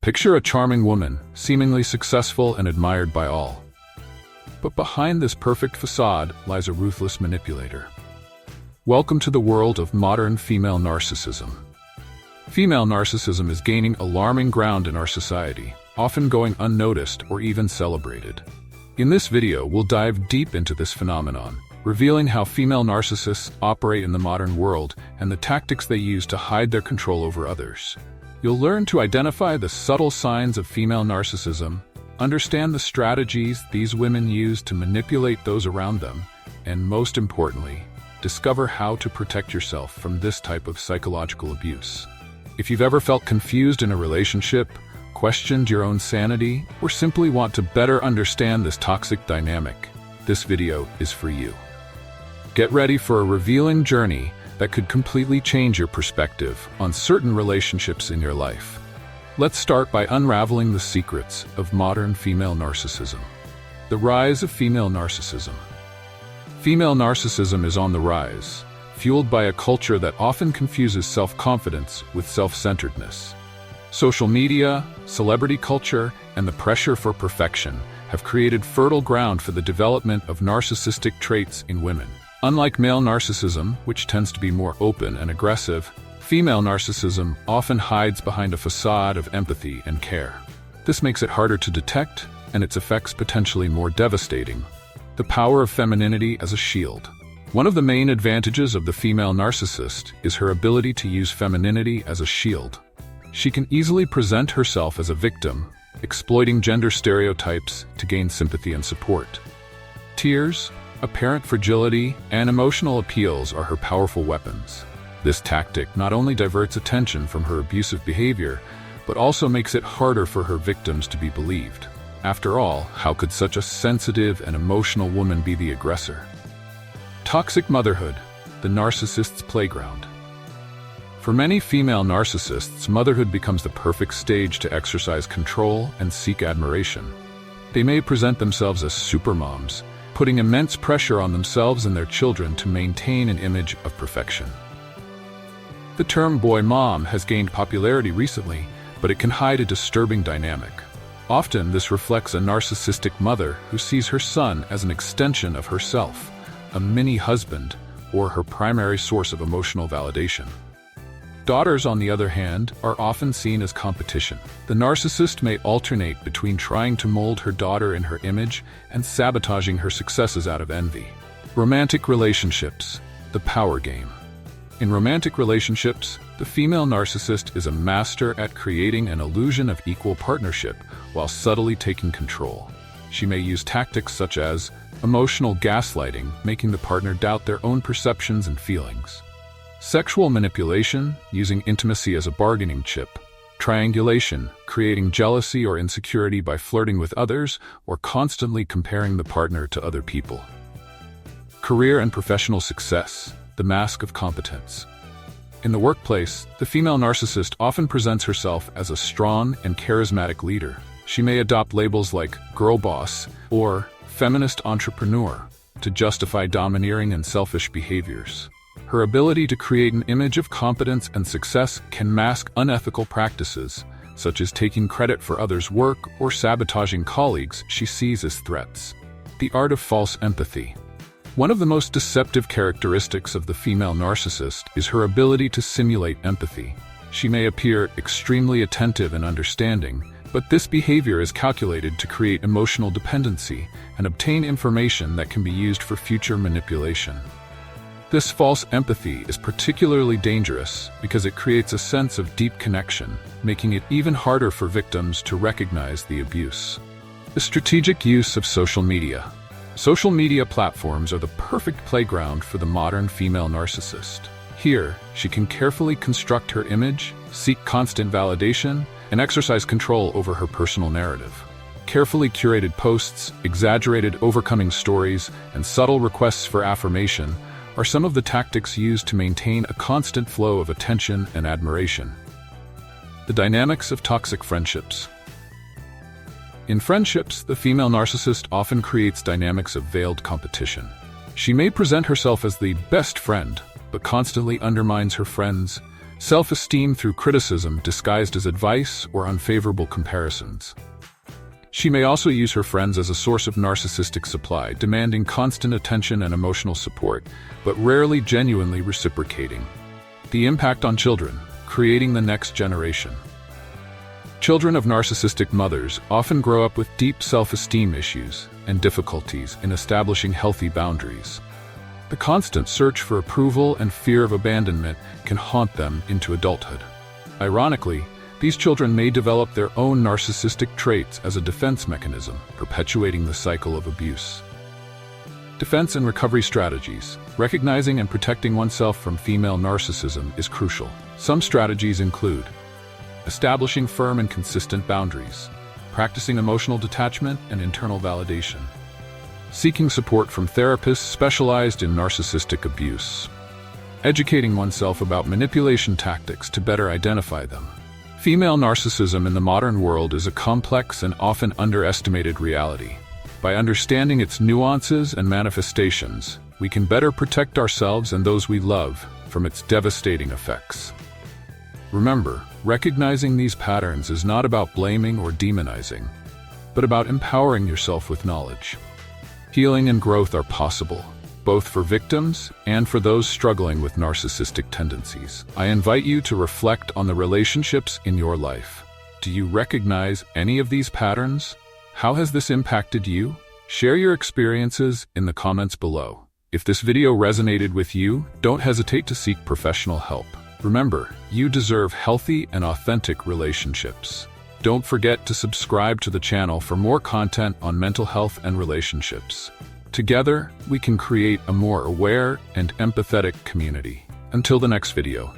Picture a charming woman, seemingly successful and admired by all. But behind this perfect facade lies a ruthless manipulator. Welcome to the world of modern female narcissism. Female narcissism is gaining alarming ground in our society, often going unnoticed or even celebrated. In this video, we'll dive deep into this phenomenon, revealing how female narcissists operate in the modern world and the tactics they use to hide their control over others. You'll learn to identify the subtle signs of female narcissism, understand the strategies these women use to manipulate those around them, and most importantly, discover how to protect yourself from this type of psychological abuse. If you've ever felt confused in a relationship, questioned your own sanity, or simply want to better understand this toxic dynamic, this video is for you. Get ready for a revealing journey that could completely change your perspective on certain relationships in your life. Let's start by unraveling the secrets of modern female narcissism. The rise of female narcissism. Female narcissism is on the rise, fueled by a culture that often confuses self-confidence with self-centeredness. Social media, celebrity culture, and the pressure for perfection have created fertile ground for the development of narcissistic traits in women. Unlike male narcissism, which tends to be more open and aggressive, female narcissism often hides behind a facade of empathy and care. This makes it harder to detect, and its effects potentially more devastating. The power of femininity as a shield. One of the main advantages of the female narcissist is her ability to use femininity as a shield. She can easily present herself as a victim, exploiting gender stereotypes to gain sympathy and support. Tears, apparent fragility, and emotional appeals are her powerful weapons. This tactic not only diverts attention from her abusive behavior, but also makes it harder for her victims to be believed. After all, how could such a sensitive and emotional woman be the aggressor? Toxic motherhood, the narcissist's playground. For many female narcissists, motherhood becomes the perfect stage to exercise control and seek admiration. They may present themselves as supermoms, putting immense pressure on themselves and their children to maintain an image of perfection. The term boy mom has gained popularity recently, but it can hide a disturbing dynamic. Often, this reflects a narcissistic mother who sees her son as an extension of herself, a mini-husband, or her primary source of emotional validation. Daughters, on the other hand, are often seen as competition. The narcissist may alternate between trying to mold her daughter in her image and sabotaging her successes out of envy. Romantic relationships, the power game. In romantic relationships, the female narcissist is a master at creating an illusion of equal partnership while subtly taking control. She may use tactics such as emotional gaslighting, making the partner doubt their own perceptions and feelings. Sexual manipulation, using intimacy as a bargaining chip. Triangulation, creating jealousy or insecurity by flirting with others or constantly comparing the partner to other people. Career and professional success, the mask of competence. In the workplace, the female narcissist often presents herself as a strong and charismatic leader. She may adopt labels like girl boss or feminist entrepreneur to justify domineering and selfish behaviors. Her ability to create an image of competence and success can mask unethical practices, such as taking credit for others' work or sabotaging colleagues she sees as threats. The art of false empathy. One of the most deceptive characteristics of the female narcissist is her ability to simulate empathy. She may appear extremely attentive and understanding, but this behavior is calculated to create emotional dependency and obtain information that can be used for future manipulation. This false empathy is particularly dangerous because it creates a sense of deep connection, making it even harder for victims to recognize the abuse. The strategic use of social media. Social media platforms are the perfect playground for the modern female narcissist. Here, she can carefully construct her image, seek constant validation, and exercise control over her personal narrative. Carefully curated posts, exaggerated overcoming stories, and subtle requests for affirmation are some of the tactics used to maintain a constant flow of attention and admiration. The dynamics of toxic friendships. In friendships, the female narcissist often creates dynamics of veiled competition. She may present herself as the best friend, but constantly undermines her friends, self-esteem through criticism disguised as advice or unfavorable comparisons. She may also use her friends as a source of narcissistic supply, demanding constant attention and emotional support, but rarely genuinely reciprocating. The impact on children, creating the next generation. Children of narcissistic mothers often grow up with deep self-esteem issues and difficulties in establishing healthy boundaries. The constant search for approval and fear of abandonment can haunt them into adulthood. Ironically, these children may develop their own narcissistic traits as a defense mechanism, perpetuating the cycle of abuse. Defense and recovery strategies. Recognizing and protecting oneself from female narcissism is crucial. Some strategies include establishing firm and consistent boundaries, practicing emotional detachment and internal validation, seeking support from therapists specialized in narcissistic abuse, educating oneself about manipulation tactics to better identify them. Female narcissism in the modern world is a complex and often underestimated reality. By understanding its nuances and manifestations, we can better protect ourselves and those we love from its devastating effects. Remember, recognizing these patterns is not about blaming or demonizing, but about empowering yourself with knowledge. Healing and growth are possible, both for victims and for those struggling with narcissistic tendencies. I invite you to reflect on the relationships in your life. Do you recognize any of these patterns? How has this impacted you? Share your experiences in the comments below. If this video resonated with you, don't hesitate to seek professional help. Remember, you deserve healthy and authentic relationships. Don't forget to subscribe to the channel for more content on mental health and relationships. Together, we can create a more aware and empathetic community. Until the next video.